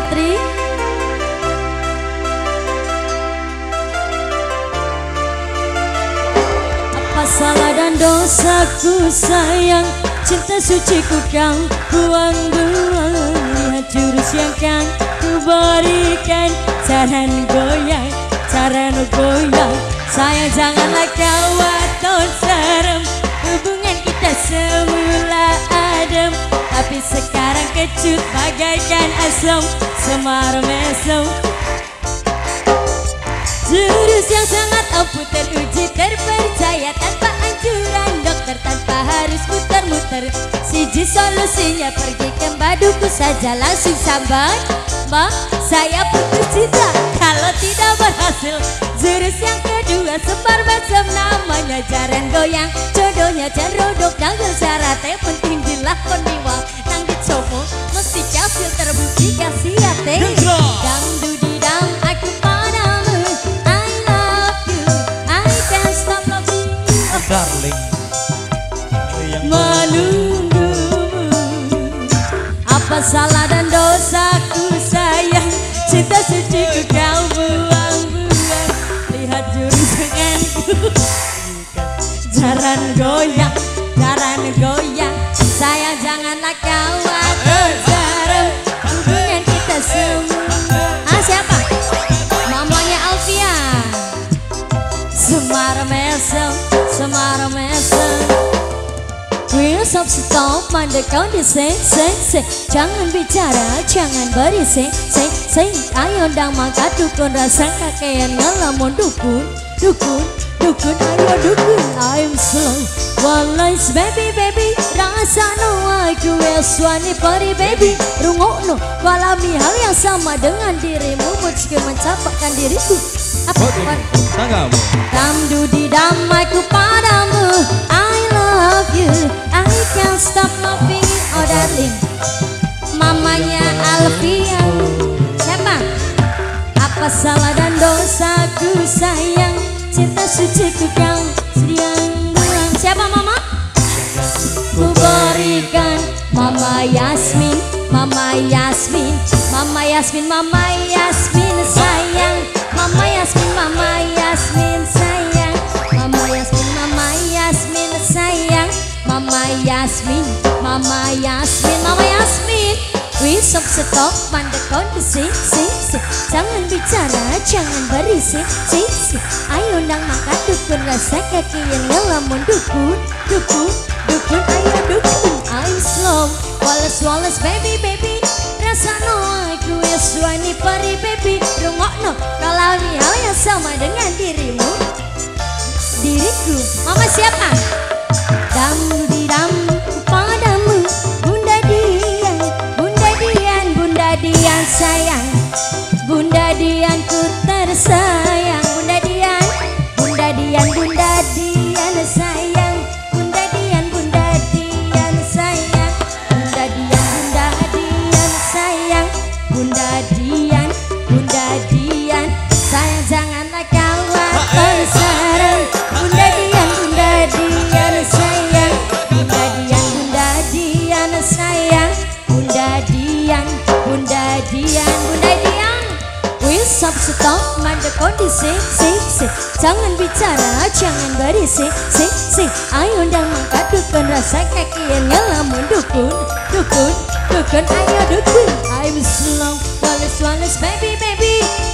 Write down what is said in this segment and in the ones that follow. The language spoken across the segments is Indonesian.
Putri. Apa salah dan dosaku sayang, cinta suciku kau buang-buang. Lihat jurus yang kan ku berikan, cara goyang, cara goyang. Sayang janganlah kau waton serem, hubungan kita semula adem, tapi sekarang kecut bagaikan asam semar mesum. Jurus yang sangat ampuh teruji terpercaya, tanpa anjuran dokter, tanpa harus muter-muter. Siji solusinya pergi ke baduku saja langsung sambat. Mbak, saya putus cinta kalau tidak berhasil. Jurus yang kedua sebar mesem, namanya jaran goyang. Jodohnya cerodok nanggur syaratnya, penting dilakon niwa nang dicoba mesti kafil terbukti kasih hati. Dangdudidang aku padamu, I love you, I can't stop loving you, oh, darling. menunggumu. Apa salah dan dosaku sayang, cinta suciku kau buang-buang. Lihat jurus denganku, jaran goyang, jaran goyang. Sayang janganlah kau atur serem, hubungan kita semua. Ah siapa? Mamanya Alfia. Semar mesem, semar mesem. Wheels of stop, mandek kau di say. Jangan bicara, jangan berisik, say. Ayo dang mangkat dukun, rasa kakean ngelamun dukun, ayo dukun. I'm slow, one lines baby, rasa no aku eswani pari baby. Rungokno, alami hal yang sama dengan dirimu, meski mencapakkan diriku. Apa? Tanggamu. Damdu di damaiku padamu, I love you, I can't stop loving you, oh darling. Mamanya Alfia. Siapa? Apa salah dan dosaku sayang, cinta suciku kau sedang buang. Siapa mama? Ku berikan Mama Yasmin, Mama Yasmin, Mama Yasmin, Mama Yasmin sayang. Mama Yasmin, Mama Yasmin sayang. Mama Yasmin, Mama Yasmin sayang. Mama Yasmin, Mama Yasmin, Mama Yasmin. Wis stop, mandek kondisi, jangan bicara, jangan berisik, ayo ndang makan dukun, rasa kaki yang ngelamun dukun, ayo dukun. I'm slow, wallace baby, rasa no aku eswani pari baby. Rungokno, kalami hal yang sama dengan dirimu, diriku. Mama siapa? Dam di dam padamu, Bunda Dian sayang, Bunda Dian ku tersayang. Bunda Dian sayang, Bunda Dian sayang. Bunda Dian sayang, Bunda Dian sayang. Janganlah kau waton serem, Bunda Dian sayang. Bunda Dian sayang, Bunda Dian. Wis stop, mandek kondisi, jangan bicara, jangan berisik, ayo ndang mangkat dukun, rasa kaki yang ngelamun dukun, ayo dukun. I'm slow, wallace baby,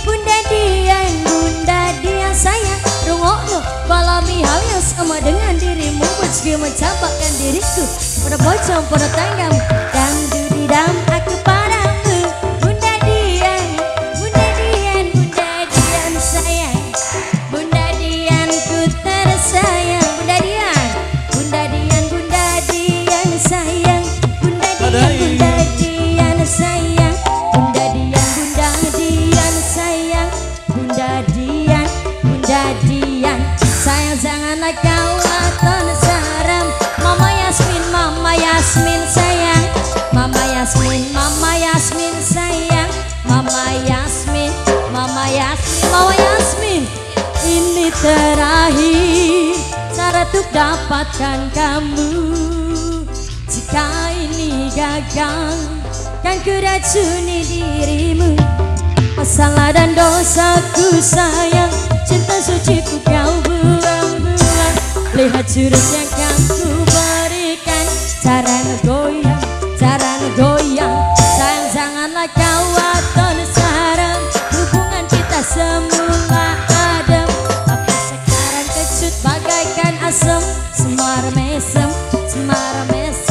Bunda Dian sayang. Rungokno, alami hal yang sama dengan dirimu, meski mencampakkan diriku. Pada pocong, pada tanggam, dangdu di dam aku padamu, Bunda Dian sayang. Bunda Dian ku tersayang. Bunda Dian sayang. Bunda Dian sayang. Bunda Dian sayang. Bunda Dian sayang, janganlah kau waton serem. Mama Yasmin sayang. Mama Yasmin sayang. Mama Yasmin. Ini terakhir cara untuk dapatkan kamu. Jika ini gagal, kan ku racuni dirimu. Masalah dan dosaku sayang, cinta suciku kau buang-buang. Lihat jurus yang kan ku berikan, cara ngegoyang, cara ngegoyang. Sayang janganlah kau waton sarang, hubungan kita semula adem, tapi sekarang kecut bagaikan asem. Semar mesem, semar mesem.